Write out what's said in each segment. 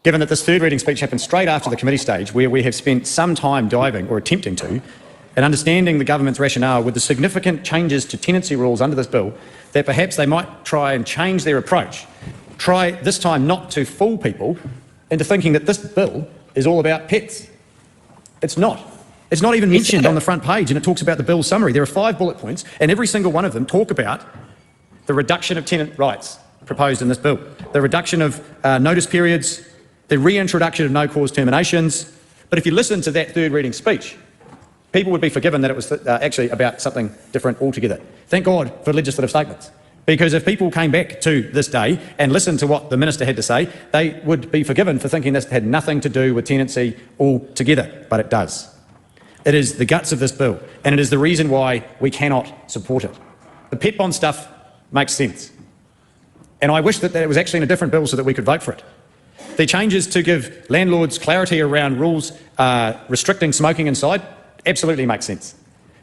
given that this third reading speech happened straight after the committee stage, where we have spent some time diving, or attempting to, and understanding the government's rationale with the significant changes to tenancy rules under this bill, that perhaps they might try and change their approach. Try this time not to fool people into thinking that this bill is all about pets. It's not. It's not even mentioned on the front page, and it talks about the bill summary. There are 5 bullet points, and every single one of them talk about the reduction of tenant rights proposed in this bill, the reduction of notice periods, the reintroduction of no-cause terminations. But if you listen to that third reading speech, people would be forgiven that it was actually about something different altogether. Thank God for legislative statements, because if people came back to this day and listened to what the minister had to say, they would be forgiven for thinking this had nothing to do with tenancy altogether, but it does. It is the guts of this bill, and it is the reason why we cannot support it. The pet bond stuff makes sense, and I wish that it was actually in a different bill so that we could vote for it. The changes to give landlords clarity around rules restricting smoking inside absolutely makes sense.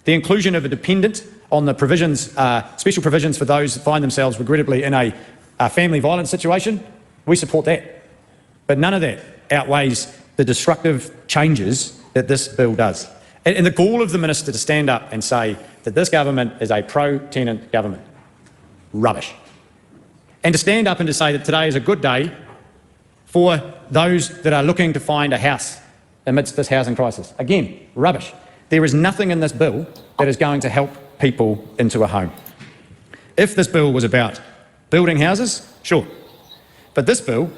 The inclusion of a dependent on the provisions, special provisions for those that find themselves regrettably in a family violence situation, we support that. But none of that outweighs the destructive changes that this bill does. And the gall of the minister to stand up and say that this government is a pro-tenant government. Rubbish. And to stand up and to say that today is a good day for those that are looking to find a house amidst this housing crisis. Again, rubbish. There is nothing in this bill that is going to help people into a home. If this bill was about building houses, sure. But this bill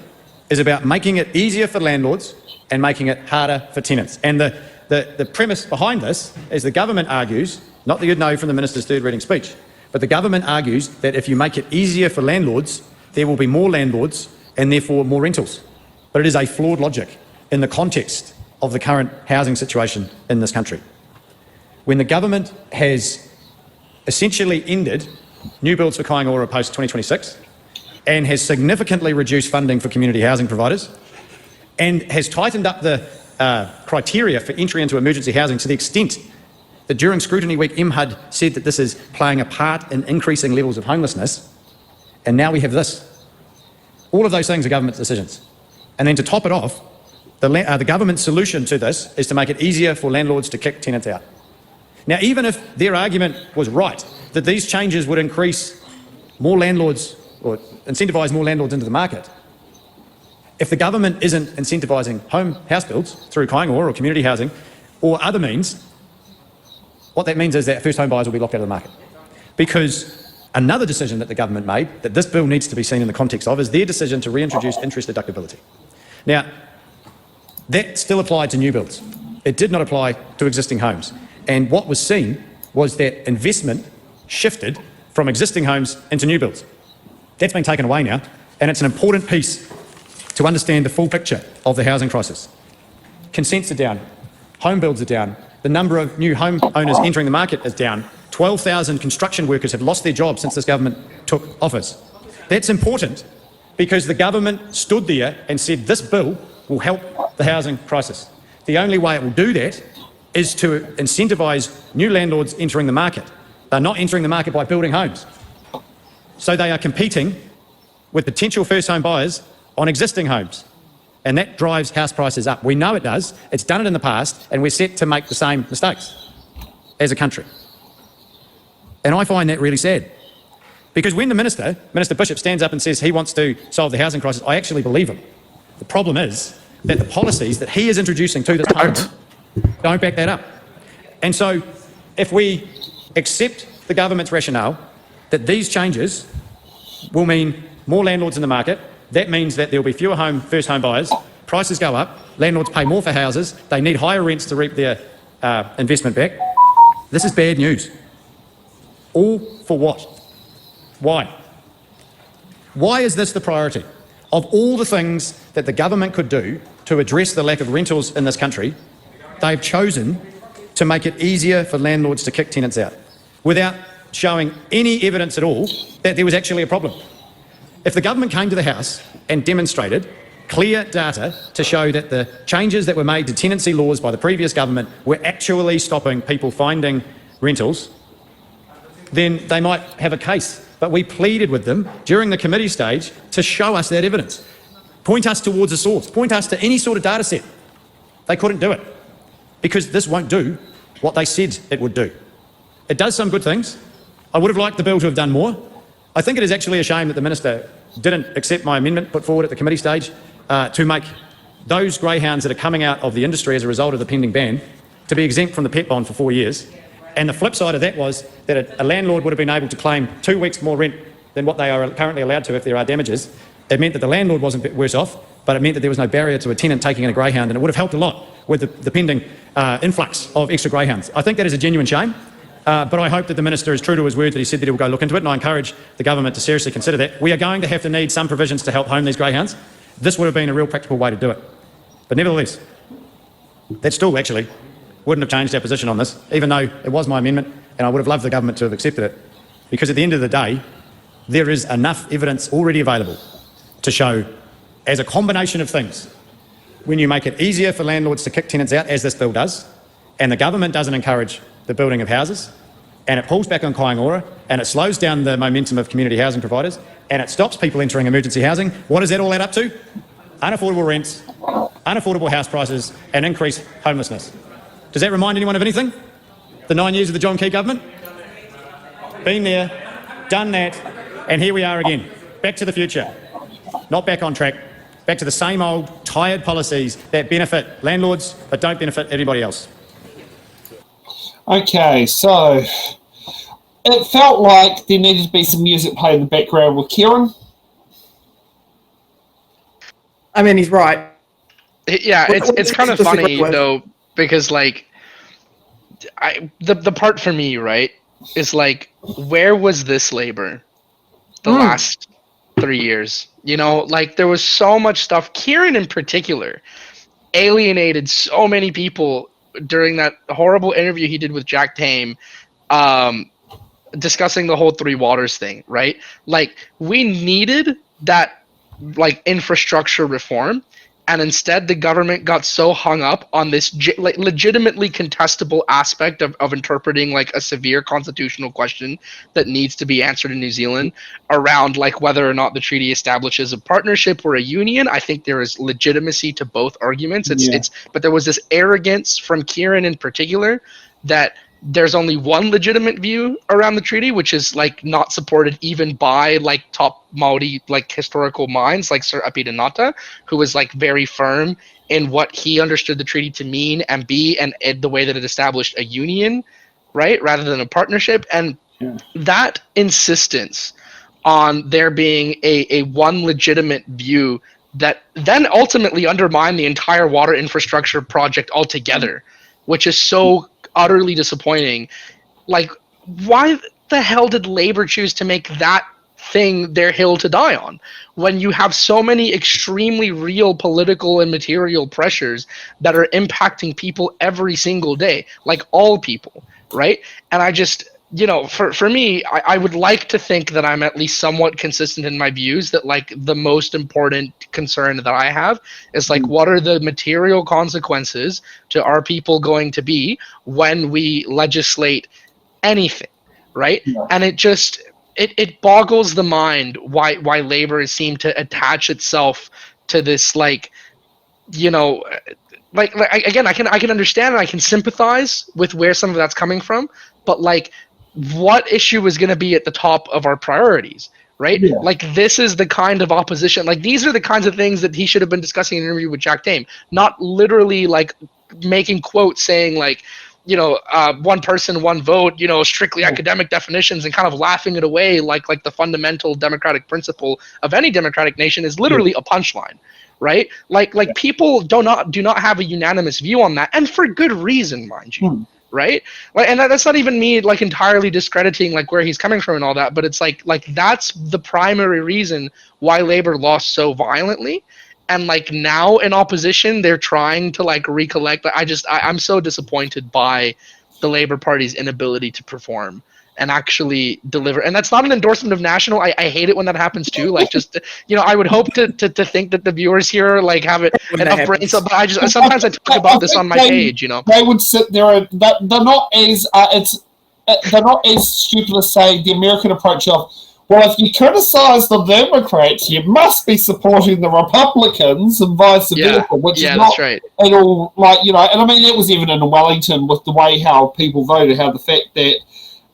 is about making it easier for landlords and making it harder for tenants. And the premise behind this is the government argues, not that you'd know from the minister's third reading speech, but the government argues that if you make it easier for landlords, there will be more landlords and therefore more rentals. But it is a flawed logic in the context of the current housing situation in this country. When the government has essentially ended new builds for Kaingaroa post 2026 and has significantly reduced funding for community housing providers and has tightened up the criteria for entry into emergency housing to the extent that during Scrutiny Week MHUD said that this is playing a part in increasing levels of homelessness, and now we have this. All of those things are government's decisions. And then to top it off, the government's solution to this is to make it easier for landlords to kick tenants out. Now, even if their argument was right, that these changes would increase more landlords or incentivise more landlords into the market, if the government isn't incentivising house builds through Kaingaroa or community housing or other means, what that means is that first home buyers will be locked out of the market. Because another decision that the government made, that this bill needs to be seen in the context of, is their decision to reintroduce interest deductibility. Now, that still applied to new builds. It did not apply to existing homes. And what was seen was that investment shifted from existing homes into new builds. That's been taken away now, and it's an important piece to understand the full picture of the housing crisis. Consents are down, home builds are down, the number of new home owners entering the market is down, 12,000 construction workers have lost their jobs since this government took office. That's important because the government stood there and said this bill will help the housing crisis. The only way it will do that is to incentivise new landlords entering the market. They're not entering the market by building homes. So they are competing with potential first home buyers on existing homes. And that drives house prices up. We know it does. It's done it in the past, and we're set to make the same mistakes as a country. And I find that really sad. Because when the Minister Bishop, stands up and says he wants to solve the housing crisis, I actually believe him. The problem is that the policies that he is introducing to this Parliament don't back that up. And so if we accept the government's rationale that these changes will mean more landlords in the market, that means that there will be fewer first home buyers, prices go up, landlords pay more for houses, they need higher rents to reap their investment back. This is bad news. All for what? Why? Why is this the priority? Of all the things that the government could do to address the lack of rentals in this country, they've chosen to make it easier for landlords to kick tenants out without showing any evidence at all that there was actually a problem. If the government came to the House and demonstrated clear data to show that the changes that were made to tenancy laws by the previous government were actually stopping people finding rentals, then they might have a case. But we pleaded with them during the committee stage to show us that evidence. Point us towards a source. Point us to any sort of data set. They couldn't do it because this won't do what they said it would do. It does some good things. I would have liked the bill to have done more. I think it is actually a shame that the Minister didn't accept my amendment put forward at the committee stage to make those greyhounds that are coming out of the industry as a result of the pending ban to be exempt from the pet bond for 4 years. And the flip side of that was that a landlord would have been able to claim 2 weeks more rent than what they are currently allowed to if there are damages. It meant that the landlord wasn't worse off, but it meant that there was no barrier to a tenant taking in a greyhound, and it would have helped a lot with the pending influx of extra greyhounds. I think that is a genuine shame, but I hope that the Minister is true to his word that he said that he will go look into it, and I encourage the government to seriously consider that. We are going to have to need some provisions to help home these greyhounds. This would have been a real practical way to do it. But nevertheless, that still actually wouldn't have changed our position on this, even though it was my amendment, and I would have loved the government to have accepted it, because at the end of the day, there is enough evidence already available to show, as a combination of things, when you make it easier for landlords to kick tenants out, as this bill does, and the government doesn't encourage the building of houses, and it pulls back on Kaingoora, and it slows down the momentum of community housing providers, and it stops people entering emergency housing, what does that all add up to? Unaffordable rents, unaffordable house prices, and increased homelessness. Does that remind anyone of anything? The 9 years of the John Key government? Been there, done that, and here we are again, back to the future. Not back on track, back to the same old tired policies that benefit landlords but don't benefit everybody else. Okay, so it felt like there needed to be some music played in the background with Kieran. I mean, he's right. Yeah, it's kind of funny though, because like, the part for me, right, is like, where was this labor the last 3 years? You know, like there was so much stuff. Kieran in particular alienated so many people during that horrible interview he did with Jack Tame, discussing the whole Three Waters thing, right? Like, we needed that like infrastructure reform, and instead the government got so hung up on this legitimately contestable aspect of interpreting like a severe constitutional question that needs to be answered in New Zealand around like whether or not the treaty establishes a partnership or a union. I think there is legitimacy to both arguments. But there was this arrogance from Kieran in particular that there's only one legitimate view around the treaty, which is like not supported even by like top Māori like historical minds like Sir Apita Ngata, who was like very firm in what he understood the treaty to mean and be, and the way that it established a union, right, rather than a partnership. And that insistence on there being a one legitimate view that then ultimately undermined the entire water infrastructure project altogether, which is so utterly disappointing. Like, why the hell did Labour choose to make that thing their hill to die on when you have so many extremely real political and material pressures that are impacting people every single day, like all people, right? And I just, you know, for me, I would like to think that I'm at least somewhat consistent in my views, that like the most important concern that I have is like, what are the material consequences to our people going to be when we legislate anything, right? And it just, it boggles the mind why Labour seems to attach itself to this, like, you know, like again, I can understand and I can sympathize with where some of that's coming from, but like, what issue is going to be at the top of our priorities, right? Yeah. Like, this is the kind of opposition, like these are the kinds of things that he should have been discussing in an interview with Jack Tame, not literally like making quotes saying like, you know, one person, one vote, you know, strictly academic definitions, and kind of laughing it away like the fundamental democratic principle of any democratic nation is literally a punchline, right? Like people do not have a unanimous view on that, and for good reason, mind you. Right? Like, and that's not even me like entirely discrediting like where he's coming from and all that, but it's like that's the primary reason why Labour lost so violently. And like now in opposition, they're trying to like recollect. I'm so disappointed by the Labour Party's inability to perform and actually deliver. And that's not an endorsement of National. I hate it when that happens too. Like, just, you know, I would hope to think that the viewers here like have it enough brains. But I just sometimes I talk about this on my page. You know, they would sit there. They're not as they're not as stupid as say the American approach of, well, if you criticise the Democrats, you must be supporting the Republicans and vice versa, which is not that's right. at all like, and I mean, that was even in Wellington with the way how people voted, how the fact that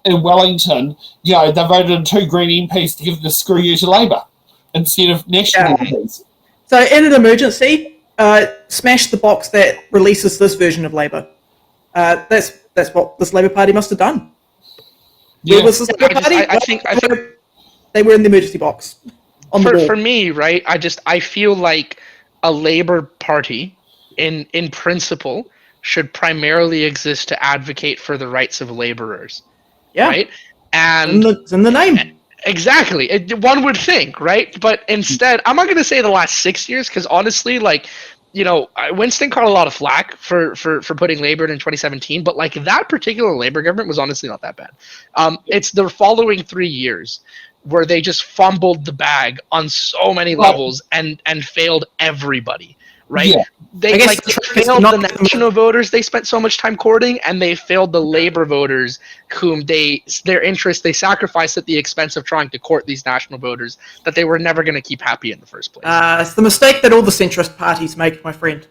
in Wellington, they voted in 2 Green MPs to give the screw you to Labour instead of National MPs. So in an emergency, smash the box that releases this version of Labour. That's what this Labour Party must have done. Yeah. Where was this Labour Party? I think they were in the emergency box. For me, right? I feel like a Labour Party, in principle, should primarily exist to advocate for the rights of labourers. Yeah. Right? And it's in the name. Exactly. One would think, right? But instead, I'm not going to say the last 6 years, because honestly, Winston caught a lot of flack for putting Labour in 2017, but that particular Labour government was honestly not that bad. It's the following 3 years where they just fumbled the bag on so many levels and failed everybody. Right? Yeah. They failed the national voters they spent so much time courting, and they failed the Labour voters whom their interest they sacrificed at the expense of trying to court these national voters that they were never going to keep happy in the first place. It's the mistake that all the centrist parties make, my friend.